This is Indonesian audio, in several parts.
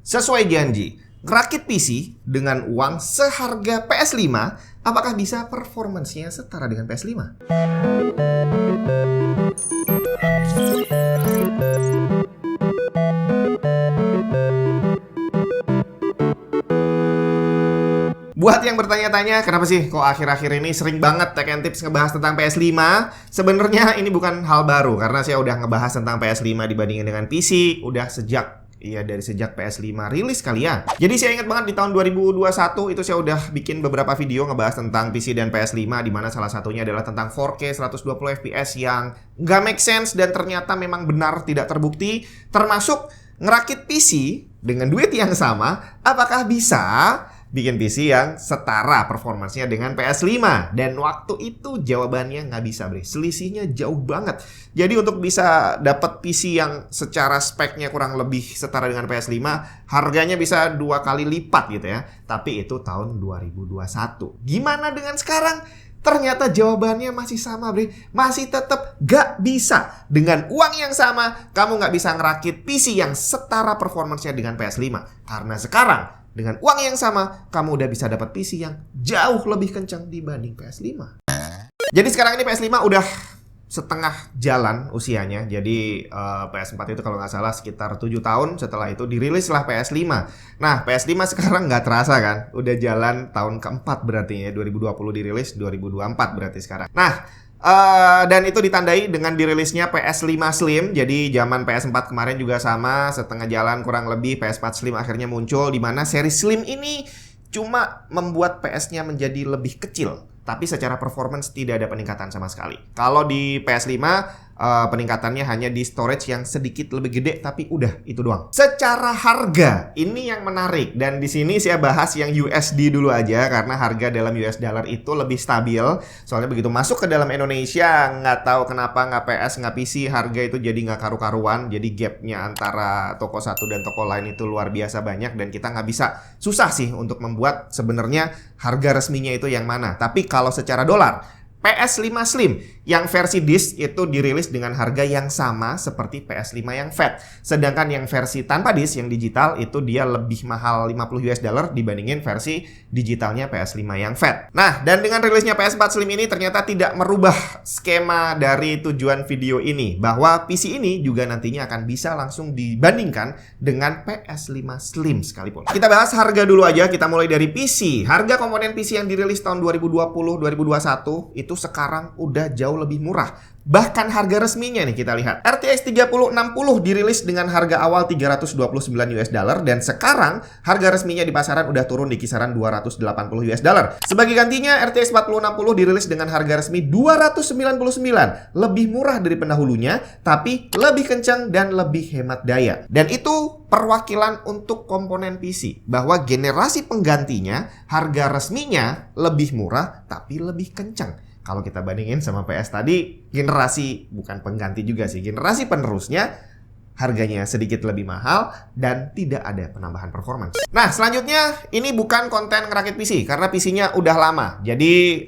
Sesuai janji, ngerakit PC dengan uang seharga PS5, apakah bisa performancenya setara dengan PS5? Buat yang bertanya-tanya, kenapa sih kok akhir-akhir ini sering banget Tech and Tips ngebahas tentang PS5? Sebenarnya ini bukan hal baru, karena saya udah ngebahas tentang PS5 dibandingin dengan PC, udah dari sejak PS5 rilis kali ya. Jadi saya ingat banget di tahun 2021 itu saya udah bikin beberapa video ngebahas tentang PC dan PS5, di mana salah satunya adalah tentang 4K 120 FPS yang nggak make sense dan ternyata memang benar tidak terbukti, termasuk ngerakit PC dengan duit yang sama, apakah bisa bikin PC yang setara performancenya dengan PS5? Dan waktu itu jawabannya nggak bisa, bre. Selisihnya jauh banget. Jadi untuk bisa dapat PC yang secara speknya kurang lebih setara dengan PS5, harganya bisa 2 kali lipat gitu ya. Tapi itu tahun 2021. Gimana dengan sekarang? Ternyata jawabannya masih sama, bre. Masih tetap gak bisa. Dengan uang yang sama, kamu gak bisa ngerakit PC yang setara performancenya dengan PS5. Karena sekarang, dengan uang yang sama, kamu udah bisa dapat PC yang jauh lebih kencang dibanding PS5. Jadi sekarang ini PS5 udah setengah jalan usianya. Jadi PS4 itu kalau nggak salah sekitar 7 tahun setelah itu dirilislah PS5. Nah, PS5 sekarang nggak terasa kan? Udah jalan tahun keempat berarti ya. 2020 dirilis, 2024 berarti sekarang. Nah, dan itu ditandai dengan dirilisnya PS5 Slim. Jadi zaman PS4 kemarin juga sama, setengah jalan kurang lebih. PS4 Slim akhirnya muncul, di mana seri Slim ini cuma membuat PS-nya menjadi lebih kecil, tapi secara performance tidak ada peningkatan sama sekali. Kalau di PS5 peningkatannya hanya di storage yang sedikit lebih gede, tapi udah itu doang. Secara harga ini yang menarik, dan di sini saya bahas yang USD dulu aja karena harga dalam US dollar itu lebih stabil. Soalnya begitu masuk ke dalam Indonesia, nggak tahu kenapa nggak PS nggak PC, harga itu jadi nggak karu-karuan. Jadi gapnya antara toko satu dan toko lain itu luar biasa banyak, dan kita nggak bisa, susah sih untuk membuat sebenarnya harga resminya itu yang mana. Tapi kalau secara dolar, PS5 Slim yang versi disk itu dirilis dengan harga yang sama seperti PS5 yang fat. Sedangkan yang versi tanpa disk yang digital itu dia lebih mahal 50 US dollar dibandingin versi digitalnya PS5 yang fat. Nah, dan dengan rilisnya PS4 Slim ini ternyata tidak merubah skema dari tujuan video ini, bahwa PC ini juga nantinya akan bisa langsung dibandingkan dengan PS5 Slim sekalipun. Kita bahas harga dulu aja, kita mulai dari PC. Harga komponen PC yang dirilis tahun 2020-2021 itu sekarang udah jauh lebih murah. Bahkan harga resminya nih kita lihat. RTX 3060 dirilis dengan harga awal 329 US dollar, dan sekarang harga resminya di pasaran udah turun di kisaran 280 US dollar. Sebagai gantinya RTX 4060 dirilis dengan harga resmi 299, lebih murah dari pendahulunya, tapi lebih kencang dan lebih hemat daya. Dan itu perwakilan untuk komponen PC, bahwa generasi penggantinya harga resminya lebih murah tapi lebih kencang. Kalau kita bandingin sama PS tadi, generasi bukan pengganti juga sih, generasi penerusnya harganya sedikit lebih mahal dan tidak ada penambahan performance. Nah, selanjutnya ini bukan konten ngerakit PC karena PC-nya udah lama. Jadi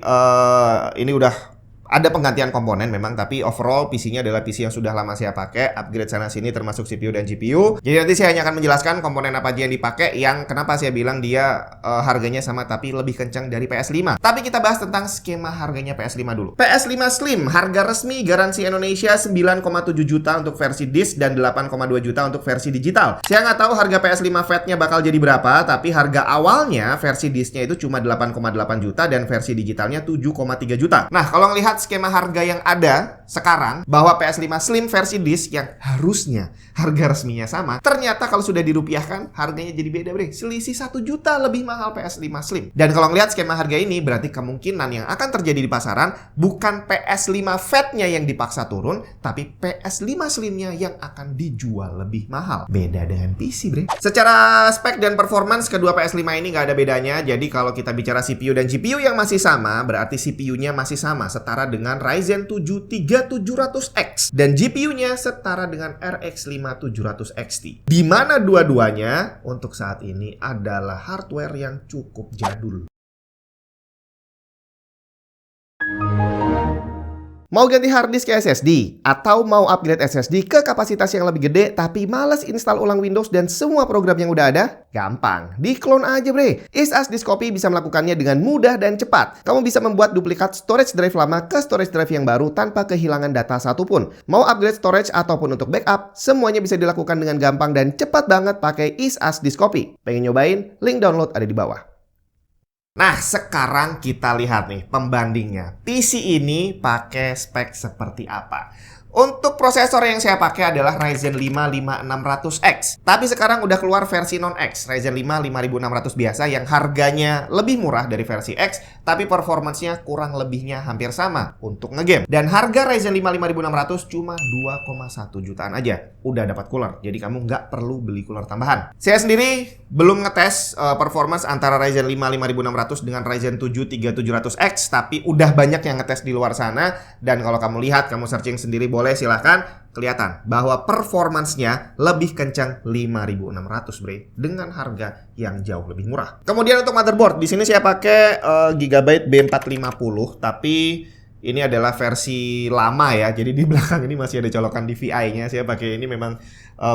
ini udah ada penggantian komponen memang, tapi overall PC-nya adalah PC yang sudah lama saya pakai, upgrade sana sini termasuk CPU dan GPU. Jadi nanti saya hanya akan menjelaskan komponen apa aja yang dipakai, yang kenapa saya bilang dia harganya sama tapi lebih kencang dari PS5. Tapi kita bahas tentang skema harganya PS5 dulu. PS5 Slim, harga resmi garansi Indonesia 9,7 juta untuk versi disk dan 8,2 juta untuk versi digital. Saya nggak tahu harga PS5 fatnya bakal jadi berapa, tapi harga awalnya versi disknya itu cuma 8,8 juta dan versi digitalnya 7,3 juta. Nah, kalau ngelihat skema harga yang ada sekarang, bahwa PS5 Slim versi disk yang harusnya harga resminya sama, ternyata kalau sudah dirupiahkan harganya jadi beda, bre. Selisih 1 juta lebih mahal PS5 Slim. Dan kalau ngelihat skema harga ini, berarti kemungkinan yang akan terjadi di pasaran bukan PS5 fatnya yang dipaksa turun, tapi PS5 Slimnya yang akan dijual lebih mahal. Beda dengan PC, bre. Secara spek dan performance, kedua PS5 ini nggak ada bedanya. Jadi kalau kita bicara CPU dan GPU yang masih sama, berarti CPU-nya masih sama, setara dengan Ryzen 7 3700X, dan GPU-nya setara dengan RX 5700 XT. Di mana dua-duanya untuk saat ini adalah hardware yang cukup jadul. Mau ganti harddisk ke SSD? Atau mau upgrade SSD ke kapasitas yang lebih gede tapi males install ulang Windows dan semua program yang udah ada? Gampang, di-clone aja bre. Is-As Disk Copy bisa melakukannya dengan mudah dan cepat. Kamu bisa membuat duplikat storage drive lama ke storage drive yang baru tanpa kehilangan data satupun. Mau upgrade storage ataupun untuk backup, semuanya bisa dilakukan dengan gampang dan cepat banget pakai Is-As Disk Copy. Pengen nyobain? Link download ada di bawah. Nah, sekarang kita lihat nih pembandingnya. PC ini pakai spek seperti apa? Untuk prosesor yang saya pakai adalah Ryzen 5 5600X. Tapi sekarang udah keluar versi non-X, Ryzen 5 5600 biasa yang harganya lebih murah dari versi X, tapi performance-nya kurang lebihnya hampir sama untuk ngegame. Dan harga Ryzen 5 5600 cuma 2,1 jutaan aja. Udah dapat cooler, jadi kamu nggak perlu beli cooler tambahan. Saya sendiri belum ngetes performance antara Ryzen 5 5600 dengan Ryzen 7 3700X, tapi udah banyak yang ngetes di luar sana. Dan kalau kamu lihat, kamu searching sendiri boleh silahkan, kelihatan bahwa performance-nya lebih kencang 5600 bre, dengan harga yang jauh lebih murah. Kemudian untuk motherboard, di sini saya pakai Gigabyte B450, tapi ini adalah versi lama ya. Jadi di belakang ini masih ada colokan DVI-nya. Saya pakai ini memang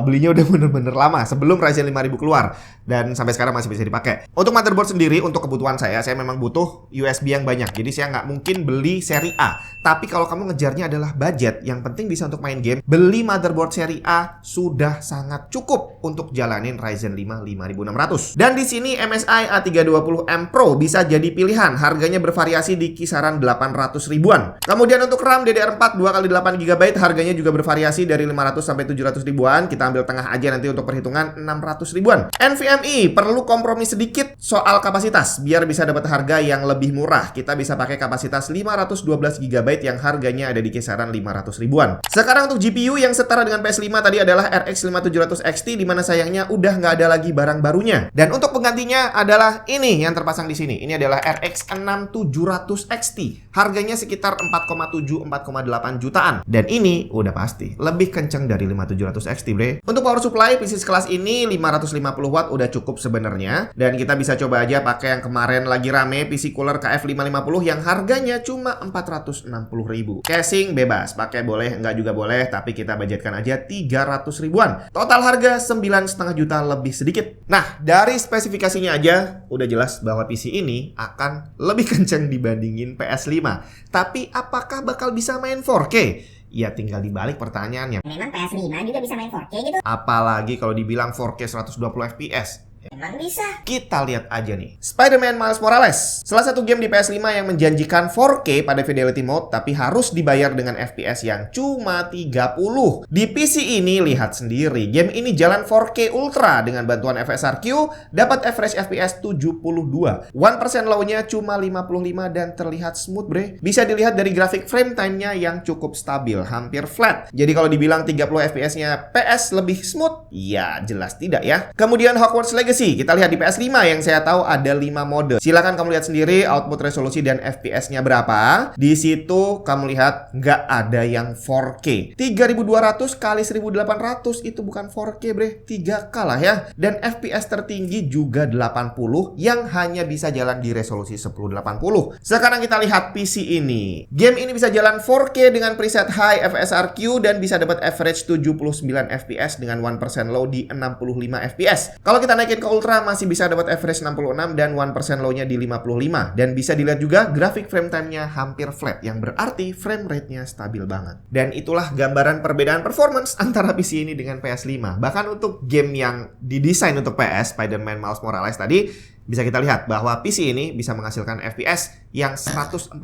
belinya udah bener-bener lama sebelum Ryzen 5000 keluar dan sampai sekarang masih bisa dipakai. Untuk motherboard sendiri, untuk kebutuhan saya memang butuh USB yang banyak. Jadi saya nggak mungkin beli seri A. Tapi kalau kamu ngejarnya adalah budget, yang penting bisa untuk main game, beli motherboard seri A sudah sangat cukup untuk jalanin Ryzen 5 5600. Dan di sini MSI A320M Pro bisa jadi pilihan. Harganya bervariasi di kisaran 800 ribuan. Kemudian untuk RAM DDR4 2x8GB harganya juga bervariasi dari 500 sampai 700 ribuan. Kita ambil tengah aja nanti untuk perhitungan 600 ribuan. NVMe perlu kompromi sedikit soal kapasitas biar bisa dapat harga yang lebih murah. Kita bisa pakai kapasitas 512GB yang harganya ada di kisaran 500 ribuan. Sekarang untuk GPU yang setara dengan PS5 tadi adalah RX 5700 XT, di mana sayangnya udah nggak ada lagi barang barunya. Dan untuk penggantinya adalah ini yang terpasang di sini. Ini adalah RX 6700 XT. Harganya sekitar 4,7-4,8 jutaan. Dan ini udah pasti lebih kenceng dari 5700 XT bre. Untuk power supply PC sekelas ini 550 watt udah cukup sebenarnya. Dan kita bisa coba aja pakai yang kemarin lagi rame, PC cooler KF550 yang harganya cuma 460 ribu. Casing bebas, pakai boleh, enggak juga boleh, tapi kita budgetkan aja 300 ribuan. Total harga 9,5 juta lebih sedikit. Nah, dari spesifikasinya aja udah jelas bahwa PC ini akan lebih kenceng dibandingin PS5. Tapi apakah bakal bisa main 4K? Ya tinggal dibalik pertanyaannya. Memang PS5 juga bisa main 4K gitu? Apalagi kalau dibilang 4K 120 fps. Emang bisa? Kita lihat aja nih. Spider-Man Miles Morales, salah satu game di PS5 yang menjanjikan 4K pada Fidelity Mode, tapi harus dibayar dengan FPS yang cuma 30. Di PC ini lihat sendiri, game ini jalan 4K Ultra dengan bantuan FSRQ, dapat average FPS 72. 1% low-nya cuma 55 dan terlihat smooth bre. Bisa dilihat dari grafik frame time-nya yang cukup stabil, hampir flat. Jadi kalau dibilang 30 FPS-nya PS lebih smooth, ya jelas tidak ya. Kemudian Hogwarts Legacy, kita lihat di PS5 yang saya tahu ada 5 mode. Silahkan kamu lihat sendiri output resolusi dan FPS-nya berapa. Di situ kamu lihat nggak ada yang 4K. 3200 kali 1800 itu bukan 4K bre, 3K lah ya. Dan FPS tertinggi juga 80 yang hanya bisa jalan di resolusi 1080. Sekarang kita lihat PC ini. Game ini bisa jalan 4K dengan preset high FSRQ dan bisa dapat average 79 FPS dengan 1% low di 65 FPS. Kalau kita naikin ke Ultra masih bisa dapat average 66 dan 1% low-nya di 55. Dan bisa dilihat juga grafik frame time-nya hampir flat, yang berarti frame rate-nya stabil banget. Dan itulah gambaran perbedaan performance antara PC ini dengan PS5. Bahkan untuk game yang didesain untuk PS, Spider-Man Miles Morales tadi, bisa kita lihat bahwa PC ini bisa menghasilkan FPS yang 140%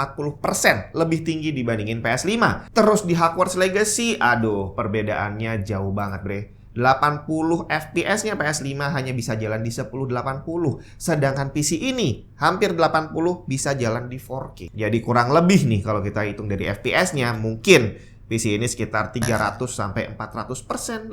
lebih tinggi dibandingin PS5. Terus di Hogwarts Legacy, aduh perbedaannya jauh banget bre. 80 FPS-nya PS5 hanya bisa jalan di 1080. Sedangkan PC ini hampir 80 bisa jalan di 4K. Jadi kurang lebih nih kalau kita hitung dari FPS-nya mungkin PC ini sekitar 300-400%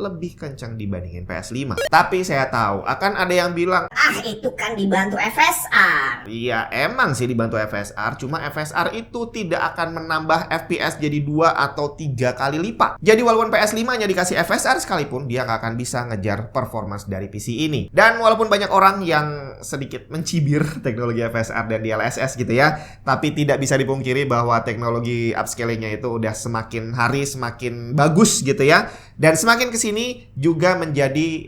lebih kencang dibandingin PS5. Tapi saya tahu akan ada yang bilang, Ah, itu kan dibantu FSR. iya emang sih dibantu FSR, cuma FSR itu tidak akan menambah FPS jadi 2 atau 3 kali lipat. Jadi walaupun PS5-nya dikasih FSR sekalipun, dia nggak akan bisa ngejar performance dari PC ini. Dan walaupun banyak orang yang sedikit mencibir teknologi FSR dan DLSS gitu ya, tapi tidak bisa dipungkiri bahwa teknologi upscaling-nya itu udah semakin hari semakin bagus gitu ya. Dan semakin kesini juga menjadi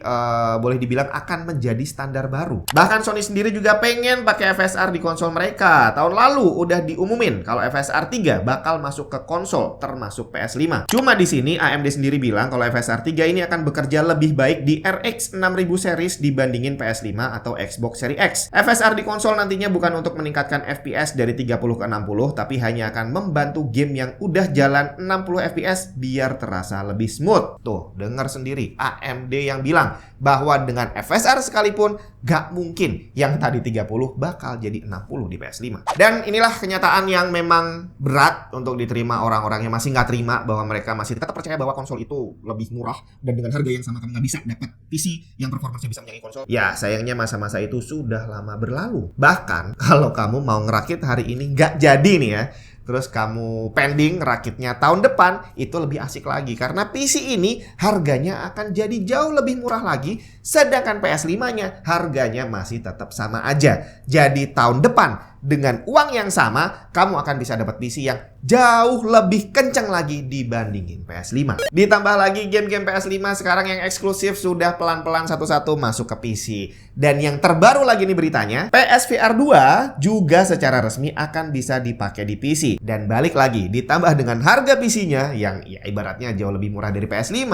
boleh dibilang akan menjadi standar baru. Bahkan Sony sendiri juga pengen pakai FSR di konsol mereka. Tahun lalu udah diumumin kalau FSR 3 bakal masuk ke konsol termasuk PS5. Cuma di sini AMD sendiri bilang kalau FSR 3 ini akan bekerja lebih baik di RX 6000 series dibandingin PS5 atau Xbox Series X. FSR di konsol nantinya bukan untuk meningkatkan FPS dari 30 ke 60, tapi hanya akan membantu game yang udah jalan 60 FPS biar terasa lebih smooth. Tuh, dengar sendiri AMD yang bilang bahwa dengan FSR sekalipun gak mungkin yang tadi 30 bakal jadi 60 di PS5. Dan inilah kenyataan yang memang berat untuk diterima orang-orang yang masih gak terima bahwa mereka masih tetap percaya bahwa konsol itu lebih murah dan dengan harga yang sama kamu gak bisa dapat PC yang performanya bisa menyaingi konsol. Ya, sayangnya masa-masa itu sudah lama berlalu. Bahkan kalau kamu mau ngerakit hari ini gak jadi nih ya, terus kamu pending rakitnya tahun depan, itu lebih asik lagi karena PC ini harganya akan jadi jauh lebih murah lagi, sedangkan PS5-nya harganya masih tetap sama aja. Jadi tahun depan dengan uang yang sama, kamu akan bisa dapat PC yang jauh lebih kencang lagi dibandingin PS5. Ditambah lagi game-game PS5 sekarang yang eksklusif sudah pelan-pelan satu-satu masuk ke PC. Dan yang terbaru lagi nih beritanya, PSVR 2 juga secara resmi akan bisa dipakai di PC. Dan balik lagi, ditambah dengan harga PC-nya yang ya ibaratnya jauh lebih murah dari PS5,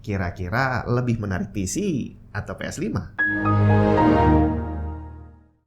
kira-kira lebih menarik PC atau PS5?